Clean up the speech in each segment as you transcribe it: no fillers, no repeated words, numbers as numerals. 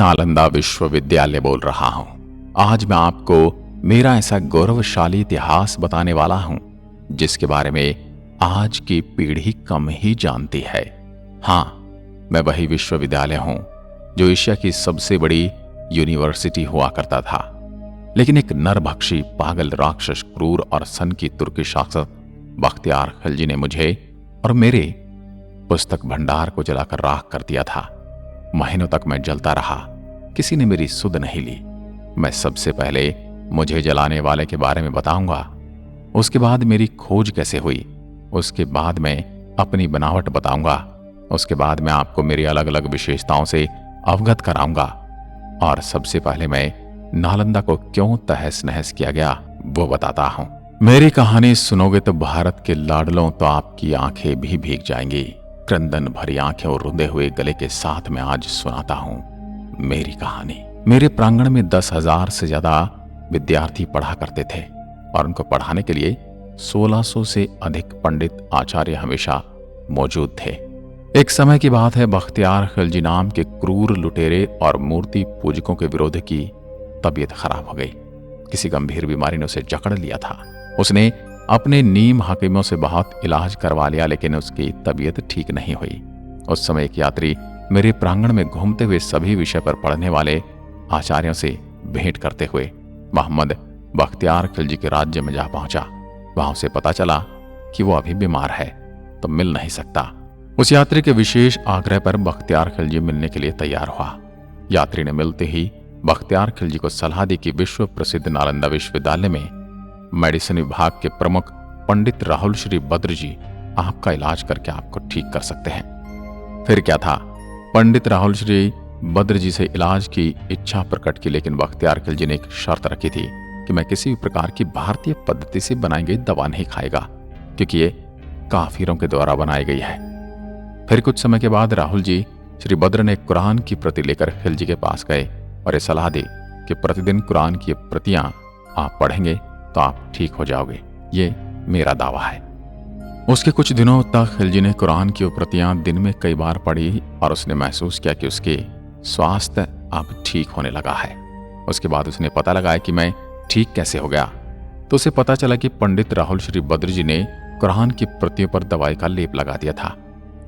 नालंदा विश्वविद्यालय बोल रहा हूं। आज मैं आपको मेरा ऐसा गौरवशाली इतिहास बताने वाला हूं जिसके बारे में आज की पीढ़ी कम ही जानती है। हां, मैं वही विश्वविद्यालय हूं जो एशिया की सबसे बड़ी यूनिवर्सिटी हुआ करता था। लेकिन एक नरभक्षी, पागल, राक्षस, क्रूर और सन की तुर्की शासक बख्तियार खिलजी ने मुझे और मेरे पुस्तक भंडार को जलाकर राख कर दिया था। महीनों तक मैं जलता रहा, किसी ने मेरी सुध नहीं ली। मैं सबसे पहले मुझे जलाने वाले के बारे में बताऊंगा, उसके बाद मेरी खोज कैसे हुई, उसके बाद मैं अपनी बनावट बताऊंगा, उसके बाद मैं आपको मेरी अलग अलग विशेषताओं से अवगत कराऊंगा और सबसे पहले मैं नालंदा को क्यों तहस नहस किया गया वो बताता हूं। मेरी कहानी सुनोगे तो भारत के लाडलों तो आपकी आंखें भी भीग जाएंगी। क्रंदन भरी आंखें और रुंधे हुए गले के साथ मैं आज सुनाता हूं मेरी कहानी। मेरे प्रांगण में 10,000 से ज्यादा विद्यार्थी पढ़ा करते थे और उनको पढ़ाने के लिए 1600 से अधिक पंडित आचार्य हमेशा मौजूद थे। एक समय की बात है, बख्तियार खिलजी नाम के क्रूर लुटेरे और मूर्ति पूजकों के विरोध की तबीयत खराब हो गई। किसी गंभीर बीमारी ने उसे जकड़ लिया था। उसने अपने नीम हकीमों से बहुत इलाज करवा लिया, लेकिन उसकी तबीयत ठीक नहीं हुई। उस समय एक यात्री मेरे प्रांगण में घूमते हुए सभी विषय पर पढ़ने वाले आचार्यों से भेंट करते हुए मोहम्मद बख्तियार खिलजी के राज्य में जा पहुंचा। वहां उसे पता चला कि वो अभी बीमार है तो मिल नहीं सकता। उस यात्री के विशेष आग्रह पर बख्तियार खिलजी मिलने के लिए तैयार हुआ। यात्री ने मिलते ही बख्तियार खिलजी को सलाह दी कि विश्व प्रसिद्ध नालंदा विश्वविद्यालय में मेडिसिन विभाग के प्रमुख पंडित राहुल श्री बद्र जी आपका इलाज करके आपको ठीक कर सकते हैं। फिर क्या था, पंडित राहुल श्री बद्र जी से इलाज की इच्छा प्रकट की, लेकिन बख्तियार खिलजी ने एक शर्त रखी थी कि मैं किसी भी प्रकार की भारतीय पद्धति से बनाई गई दवा नहीं खाएगा, क्योंकि ये काफिरों के द्वारा बनाई गई है। फिर कुछ समय के बाद राहुल जी श्री बद्र ने कुरान की प्रति लेकर खिलजी के पास गए और ये सलाह दी कि प्रतिदिन कुरान की प्रतियां आप पढ़ेंगे तो आप ठीक हो जाओगे, ये मेरा दावा है। उसके कुछ दिनों तक खिलजी ने कुरान की प्रतियां दिन में कई बार पढ़ी और उसने महसूस किया कि उसके स्वास्थ्य अब ठीक होने लगा है। उसके बाद उसने पता लगाया कि मैं ठीक कैसे हो गया, तो उसे पता चला कि पंडित राहुल श्री बद्र जी ने कुरान की प्रतियों पर दवाई का लेप लगा दिया था।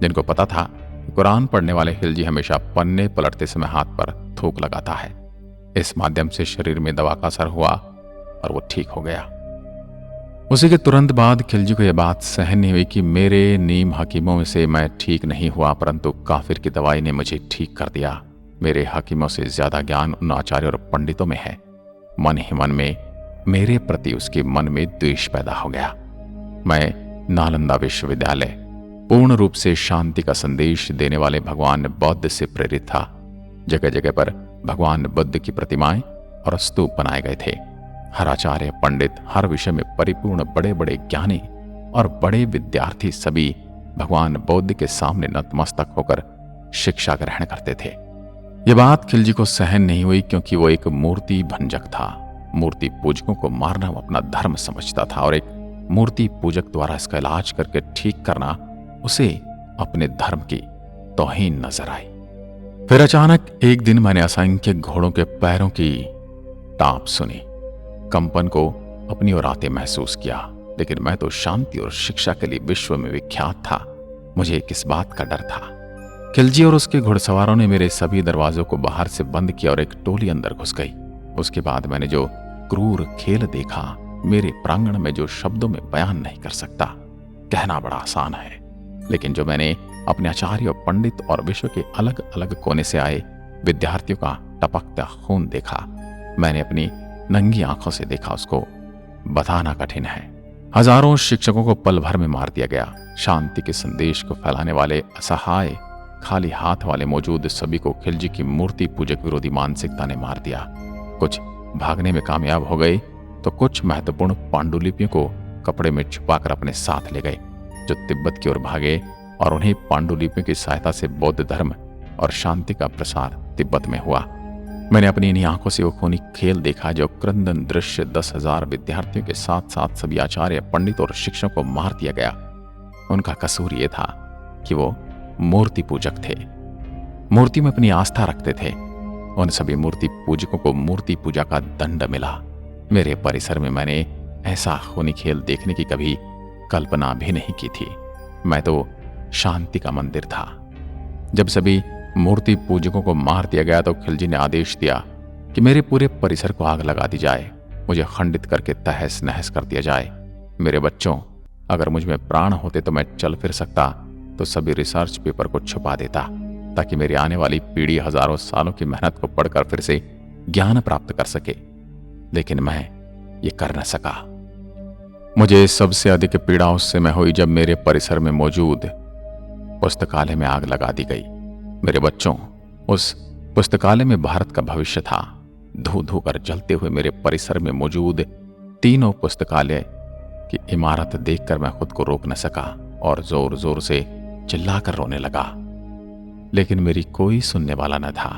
जिनको पता था कुरान पढ़ने वाले खिलजी हमेशा पन्ने पलटते समय हाथ पर थूक लगाता है, इस माध्यम से शरीर में दवा का असर हुआ और वो ठीक हो गया। उसी के तुरंत बाद खिलजी को यह बात सहन नहीं हुई कि मेरे नीम हकीमों से मैं ठीक नहीं हुआ, परंतु काफिर की दवाई ने मुझे ठीक कर दिया। मेरे हकीमों से ज्यादा ज्ञान उन आचार्य और पंडितों में है। मन ही मन में मेरे प्रति उसके मन में द्वेष पैदा हो गया। मैं नालंदा विश्वविद्यालय पूर्ण रूप से शांति का संदेश देने वाले भगवान बौद्ध से प्रेरित था। जगह जगह पर भगवान बुद्ध की प्रतिमाएं और स्तूप बनाए गए थे। हर आचार्य, पंडित, हर विषय में परिपूर्ण बड़े बड़े ज्ञानी और बड़े विद्यार्थी सभी भगवान बुद्ध के सामने नतमस्तक होकर शिक्षा ग्रहण करते थे। यह बात खिलजी को सहन नहीं हुई, क्योंकि वो एक मूर्ति भंजक था। मूर्ति पूजकों को मारना वो अपना धर्म समझता था और एक मूर्ति पूजक द्वारा इसका इलाज करके ठीक करना उसे अपने धर्म की तौहीन नजर आई। फिर अचानक एक दिन मैंने असंख्य घोड़ों के पैरों की टाप सुनी, कंपन को अपनी ओर आते महसूस किया। लेकिन मैं तो शांति और शिक्षा के लिए विश्व में विख्यात था, मुझे किस बात का डर था। खिलजी और उसके घुड़सवारों ने मेरे सभी दरवाजों को बाहर से बंद किया और एक टोली अंदर घुस गई। उसके बाद मैंने जो क्रूर खेल देखा, मेरे प्रांगण में जो शब्दों में बयान नहीं कर सकता। कहना बड़ा आसान है, लेकिन जो मैंने अपने आचार्य, पंडित और विश्व के अलग अलग कोने से आए विद्यार्थियों का टपकता खून देखा, मैंने अपनी नंगी आंखों से देखा, उसको बताना कठिन है। हजारों शिक्षकों को पल भर में मार दिया गया। शांति के संदेश को फैलाने वाले असहाय खाली हाथ वाले मौजूद सभी को खिलजी की मूर्ति पूजक विरोधी मानसिकता ने मार दिया। कुछ भागने में कामयाब हो गए तो कुछ महत्वपूर्ण पांडुलिपियों को कपड़े में छुपाकर अपने साथ ले गए, जो तिब्बत की ओर भागे और उन्हीं पांडुलिपियों की सहायता से बौद्ध धर्म और शांति का प्रसार तिब्बत में हुआ। मैंने अपनी इन्हीं आंखों से वो खूनी खेल देखा, जो क्रंदन दृश्य 10,000 विद्यार्थियों के साथ साथ सभी आचार्य, पंडित और शिक्षकों को मार दिया गया। उनका कसूर ये था कि वो मूर्ति पूजक थे, मूर्ति में अपनी आस्था रखते थे। उन सभी मूर्ति पूजकों को मूर्ति पूजा का दंड मिला। मेरे परिसर में मैंने ऐसा खूनी खेल देखने की कभी कल्पना भी नहीं की थी। मैं तो शांति का मंदिर था। जब सभी मूर्ति पूजकों को मार दिया गया तो खिलजी ने आदेश दिया कि मेरे पूरे परिसर को आग लगा दी जाए, मुझे खंडित करके तहस नहस कर दिया जाए। मेरे बच्चों, अगर मुझ में प्राण होते तो मैं चल फिर सकता तो सभी रिसर्च पेपर को छुपा देता, ताकि मेरी आने वाली पीढ़ी हजारों सालों की मेहनत को पढ़कर फिर से ज्ञान प्राप्त कर सके। लेकिन मैं ये कर न सका। मुझे सबसे अधिक पीड़ा उस समय हुई जब मेरे परिसर में मौजूद पुस्तकालय में आग लगा दी गई। मेरे बच्चों, उस पुस्तकालय में भारत का भविष्य था। धू धू कर जलते हुए मेरे परिसर में मौजूद तीनों पुस्तकालय की इमारत देखकर मैं खुद को रोक न सका और जोर जोर से चिल्लाकर रोने लगा। लेकिन मेरी कोई सुनने वाला न था।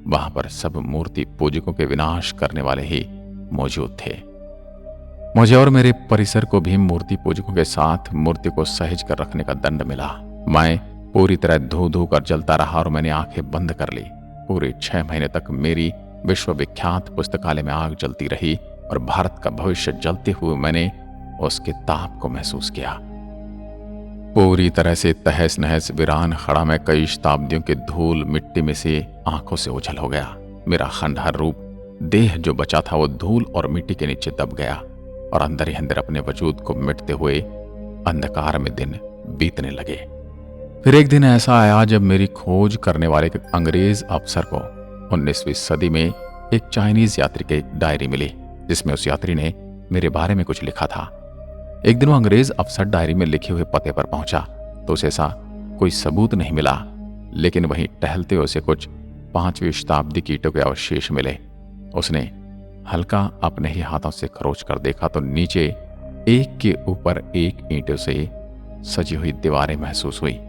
वहां पर सब मूर्ति पूजकों के विनाश करने वाले ही मौजूद थे। मुझे और मेरे परिसर को भी मूर्ति पूजकों के साथ मूर्ति को सहेज कर रखने का दंड मिला। मैं पूरी तरह धू धू कर जलता रहा और मैंने आंखें बंद कर ली। पूरे 6 महीने तक मेरी विश्वविख्यात पुस्तकालय में आग जलती रही और भारत का भविष्य जलते हुए मैंने उसके ताप को महसूस किया। पूरी तरह से तहस नहस वीरान खड़ा मैं कई शताब्दियों के धूल मिट्टी में से आंखों से ओझल हो गया। मेरा खंडहर रूप देह जो बचा था वो धूल और मिट्टी के नीचे दब गया और अंदर ही अंदर अपने वजूद को मिटते हुए अंधकार में दिन बीतने लगे। फिर एक दिन ऐसा आया जब मेरी खोज करने वाले एक अंग्रेज अफसर को 19वीं सदी में एक चाइनीज यात्री की डायरी मिली, जिसमें उस यात्री ने मेरे बारे में कुछ लिखा था। एक दिन वो अंग्रेज अफसर डायरी में लिखे हुए पते पर पहुंचा तो उसे ऐसा कोई सबूत नहीं मिला, लेकिन वहीं टहलते उसे कुछ 5वीं शताब्दी की ईंटों के अवशेष मिले। उसने हल्का अपने ही हाथों से खरोच कर देखा तो नीचे एक के ऊपर एक ईंटों से सजी हुई दीवारें महसूस हुई।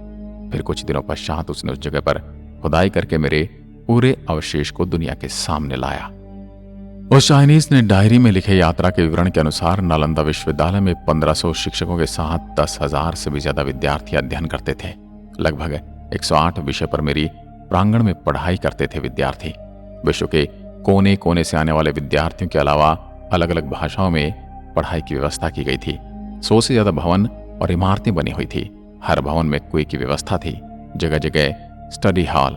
फिर कुछ दिनों पश्चात उसने उस जगह पर खुदाई करके मेरे पूरे अवशेष को दुनिया के सामने लाया। उस चाइनीज ने डायरी में लिखे यात्रा के विवरण के अनुसार नालंदा विश्वविद्यालय में 1500 शिक्षकों के साथ 10,000 से भी ज्यादा विद्यार्थी अध्ययन करते थे। लगभग 108 विषय पर मेरी प्रांगण में पढ़ाई करते थे विद्यार्थी। विश्व के कोने कोने से आने वाले विद्यार्थियों के अलावा अलग अलग भाषाओं में पढ़ाई की व्यवस्था की गई थी। 100 से ज्यादा भवन और इमारतें बनी हुई थी। हर भवन में कुएं की व्यवस्था थी। जगह जगह स्टडी हॉल,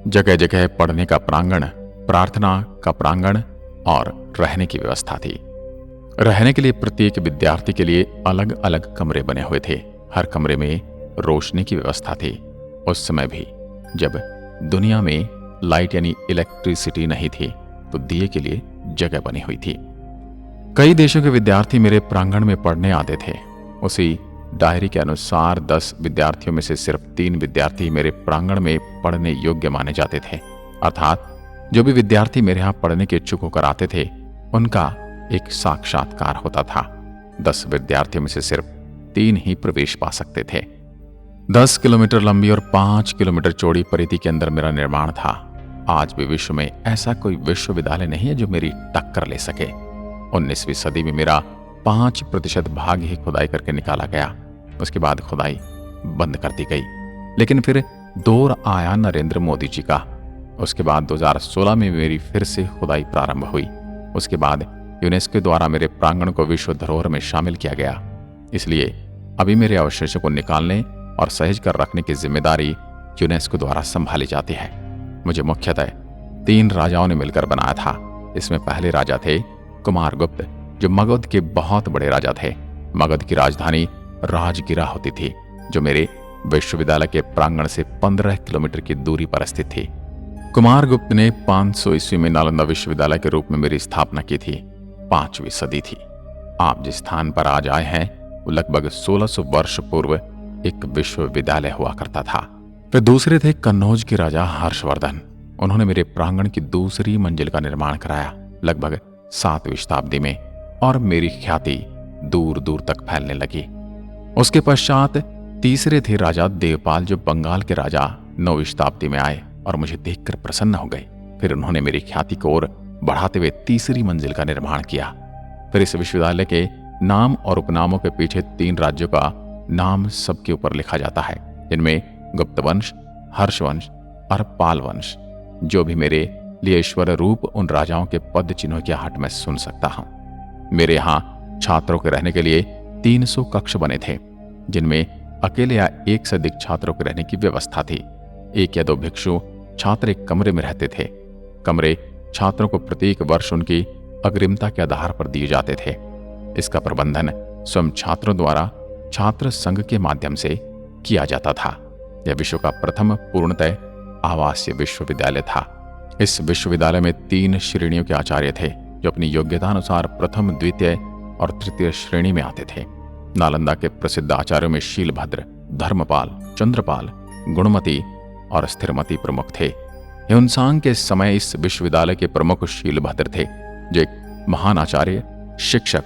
जगह जगह पढ़ने का प्रांगण, प्रार्थना का प्रांगण और रहने की व्यवस्था थी। रहने के लिए प्रत्येक विद्यार्थी के लिए अलग अलग कमरे बने हुए थे। हर कमरे में रोशनी की व्यवस्था थी। उस समय भी जब दुनिया में लाइट यानी इलेक्ट्रिसिटी नहीं थी तो दिए के लिए जगह बनी हुई थी। कई देशों के विद्यार्थी मेरे प्रांगण में पढ़ने आते थे। उसी डायरी के अनुसार 10 विद्यार्थियों में से सिर्फ 3 विद्यार्थी मेरे प्रांगण में पढ़ने योग्य माने जाते थे। अर्थात जो भी विद्यार्थी मेरे यहाँ पढ़ने के इच्छुक होकर आते थे उनका एक साक्षात्कार होता था। 10 विद्यार्थियों में से सिर्फ 3 ही प्रवेश पा सकते थे। 10 किलोमीटर लंबी और 5 किलोमीटर चौड़ी परिधि के अंदर मेरा निर्माण था। आज भी विश्व में ऐसा कोई विश्वविद्यालय नहीं है जो मेरी टक्कर ले सके। 19वीं सदी में मेरा 5% भाग ही खुदाई करके निकाला गया। उसके बाद खुदाई बंद कर दी गई। लेकिन फिर दौर आया नरेंद्र मोदी जी का। उसके बाद 2016 में मेरी फिर से खुदाई प्रारंभ हुई। उसके बाद यूनेस्को द्वारा मेरे प्रांगण को विश्व धरोहर में शामिल किया गया। इसलिए अभी मेरे अवशेषों को निकालने और सहेज कर रखने की जिम्मेदारी यूनेस्को द्वारा संभाली जाती है। मुझे मुख्यतः 3 राजाओं ने मिलकर बनाया था। इसमें पहले राजा थे कुमारगुप्त, जो मगध के बहुत बड़े राजा थे। मगध की राजधानी राजगिरा होती थी, जो मेरे विश्वविद्यालय के प्रांगण से 15 किलोमीटर की दूरी पर स्थित थी। कुमारगुप्त ने 500 ईस्वी में नालंदा विश्वविद्यालय के रूप में मेरी स्थापना की थी। 5वीं सदी थी। आप जिस स्थान पर आज आए हैं वो लगभग 1600 वर्ष पूर्व एक विश्वविद्यालय हुआ करता था। फिर दूसरे थे कन्नौज के राजा हर्षवर्धन। उन्होंने मेरे प्रांगण की दूसरी मंजिल का निर्माण कराया लगभग 7वीं शताब्दी में, और मेरी ख्याति दूर दूर तक फैलने लगी। उसके पश्चात तीसरे थे राजा देवपाल, जो बंगाल के राजा 9वीं शताब्दी में आए और मुझे देखकर प्रसन्न हो गए। फिर उन्होंने मेरी ख्याति को और बढ़ाते हुए तीसरी मंजिल का निर्माण किया। फिर इस विश्वविद्यालय के नाम और उपनामों के पीछे 3 राज्यों का नाम सबके ऊपर लिखा जाता है, जिनमें गुप्त वंश, हर्ष वंश और पाल वंश। जो भी मेरे लिए ईश्वर रूप उन राजाओं के पद चिन्हों की आहट में सुन सकता हूं। मेरे यहाँ छात्रों के रहने के लिए 300 कक्ष बने थे, जिनमें अकेले या एक से अधिक छात्रों के रहने की व्यवस्था थी। 1 या 2 भिक्षु छात्र एक कमरे में रहते थे। कमरे छात्रों को प्रत्येक वर्ष उनकी अग्रिमता के आधार पर दिए जाते थे। इसका प्रबंधन स्वयं छात्रों द्वारा छात्र संघ के माध्यम से किया जाता था। यह विश्व का प्रथम पूर्णतः आवासीय विश्वविद्यालय था। इस विश्वविद्यालय में 3 श्रेणियों के आचार्य थे, जो अपनी योग्यता अनुसार प्रथम, द्वितीय और तृतीय श्रेणी में आते थे। नालंदा के प्रसिद्ध आचार्यों में शीलभद्र, धर्मपाल, चंद्रपाल, गुणमती और स्थिरमती प्रमुख थे। ह्युनसांग के समय इस विश्वविद्यालय के प्रमुख शीलभद्र थे, जो एक महान आचार्य, शिक्षक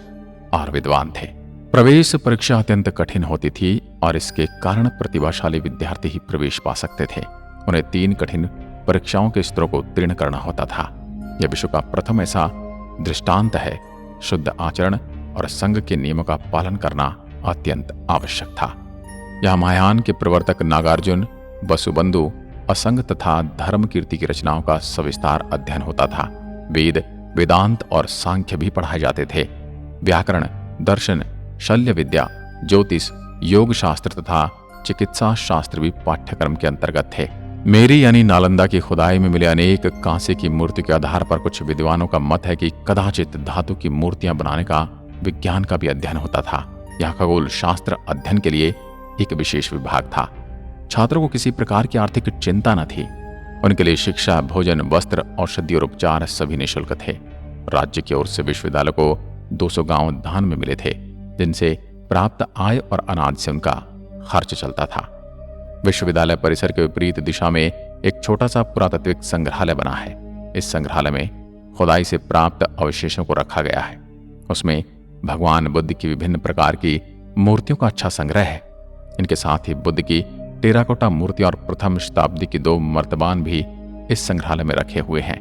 और विद्वान थे। प्रवेश परीक्षा अत्यंत कठिन होती थी और इसके कारण प्रतिभाशाली विद्यार्थी ही प्रवेश पा सकते थे। उन्हें 3 कठिन परीक्षाओं के स्तरों को उत्तीर्ण करना होता था। यह विश्व का प्रथम ऐसा दृष्टांत है। शुद्ध आचरण और संघ के नियमों का पालन करना अत्यंत आवश्यक था। यह महायान के प्रवर्तक नागार्जुन, वसुबंधु, असंग तथा धर्म कीर्ति की रचनाओं का सविस्तार अध्ययन होता था। वेद, वेदांत और सांख्य भी पढ़ाए जाते थे। व्याकरण, दर्शन, शल्य विद्या, ज्योतिष, योग शास्त्र तथा चिकित्सा शास्त्र भी पाठ्यक्रम के अंतर्गत थे। मेरी यानी नालंदा की खुदाई में मिले अनेक कांसे की मूर्ति के आधार पर कुछ विद्वानों का मत है कि कदाचित धातु की मूर्तियां बनाने का विज्ञान का भी अध्ययन होता था। यह खगोल शास्त्र अध्ययन के लिए एक विशेष विभाग था। छात्रों को किसी प्रकार की आर्थिक चिंता न थी। उनके लिए शिक्षा, भोजन, वस्त्र, औषधि और उपचार सभी निःशुल्क थे। राज्य की ओर से विश्वविद्यालय को 200 गांव दान में मिले थे, जिनसे प्राप्त आय और अनाज से उनका खर्च चलता था। विश्वविद्यालय परिसर के विपरीत दिशा में एक छोटा सा पुरातात्विक संग्रहालय बना है। इस संग्रहालय में खुदाई से प्राप्त अवशेषों को रखा गया है। उसमें भगवान बुद्ध की विभिन्न प्रकार की मूर्तियों का अच्छा संग्रह है। इनके साथ ही बुद्ध की टेराकोटा मूर्ति और प्रथम शताब्दी की 2 मर्तबान भी इस संग्रहालय में रखे हुए हैं।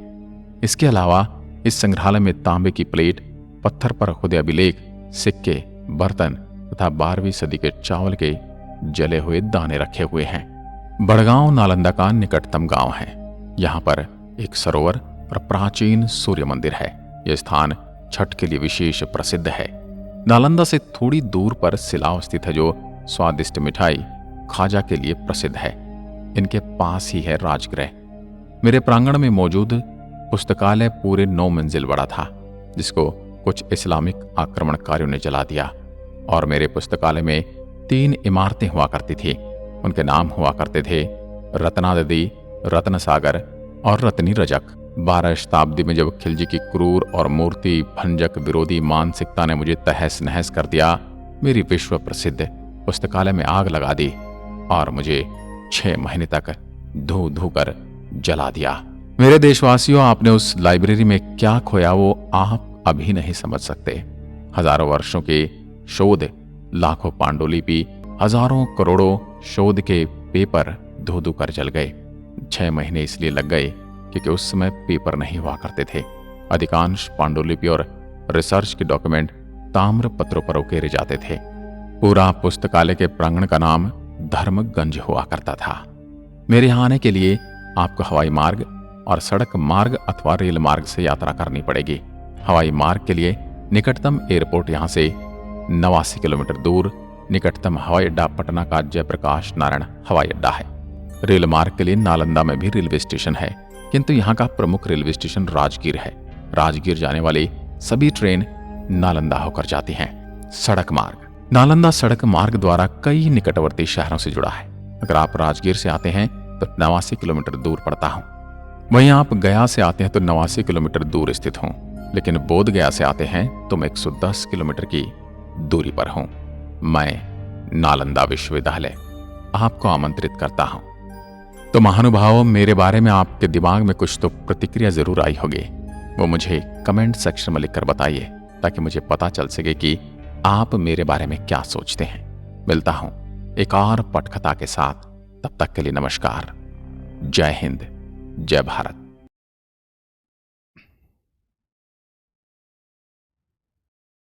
इसके अलावा इस संग्रहालय में तांबे की प्लेट, पत्थर पर खुदे अभिलेख, सिक्के, बर्तन तथा 12वीं सदी के चावल के जले हुए दाने रखे हुए हैं। बड़गांव नालंदा का निकटतम गांव है। यहाँ पर एक सरोवर और प्राचीन सूर्य मंदिर है। यह स्थान छठ के लिए विशेष प्रसिद्ध है। नालंदा से थोड़ी दूर पर सिलाव स्थित है, जो स्वादिष्ट मिठाई खाजा के लिए प्रसिद्ध है। इनके पास ही है राजगृह। मेरे प्रांगण में मौजूद पुस्तकालय पूरे 9 मंजिल बड़ा था, जिसको कुछ इस्लामिक आक्रमणकारियों ने जला दिया। और मेरे पुस्तकालय में 3 इमारतें हुआ करती थी। उनके नाम हुआ करते थे रत्नादि, रत्न सागर और रत्नी रजक। 12 शताब्दी में जब खिलजी की क्रूर और मूर्ति भंजक विरोधी मानसिकता ने मुझे तहस नहस कर दिया, मेरी विश्व प्रसिद्ध पुस्तकालय में आग लगा दी और मुझे 6 महीने तक धू धू कर जला दिया। मेरे देशवासियों, आपने उस लाइब्रेरी में क्या खोया वो आप अभी नहीं समझ सकते। हजारों वर्षों के शोध, लाखों पांडुलिपि, हजारों करोड़ों शोध के पेपर धू धू कर जल गए। 6 महीने इसलिए लग गए क्योंकि उस समय पेपर नहीं हुआ करते थे। अधिकांश पांडुलिपि और रिसर्च के डॉक्यूमेंट ताम्र पत्रों पर उकेरे जाते थे। पूरा पुस्तकालय के प्रांगण का नाम धर्मगंज हुआ करता था। मेरे यहाँ आने के लिए आपको हवाई मार्ग और सड़क मार्ग अथवा रेल मार्ग से यात्रा करनी पड़ेगी। हवाई मार्ग के लिए निकटतम एयरपोर्ट यहाँ से 89 किलोमीटर दूर, निकटतम हवाई अड्डा पटना का जयप्रकाश नारायण हवाई अड्डा है। रेल मार्ग के लिए नालंदा में भी रेलवे स्टेशन है, किंतु यहाँ का प्रमुख रेलवे स्टेशन राजगीर है। राजगीर जाने वाली सभी ट्रेन नालंदा होकर जाती हैं। सड़क मार्ग, नालंदा सड़क मार्ग द्वारा कई निकटवर्ती शहरों से जुड़ा है। अगर आप राजगीर से आते हैं तो 89 किलोमीटर दूर पड़ता हूँ। वहीं आप गया से आते हैं तो 89 किलोमीटर दूर स्थित हूँ, लेकिन बोध गया से आते हैं तो मैं 110 किलोमीटर की दूरी पर हूँ। मैं नालंदा विश्वविद्यालय आपको आमंत्रित करता हूँ। तो महानुभावों, मेरे बारे में आपके दिमाग में कुछ तो प्रतिक्रिया जरूर आई होगी। वो मुझे कमेंट सेक्शन में लिखकर बताइए, ताकि मुझे पता चल सके कि आप मेरे बारे में क्या सोचते हैं। मिलता हूं एक और पटकथा के साथ। तब तक के लिए नमस्कार। जय हिंद, जय भारत।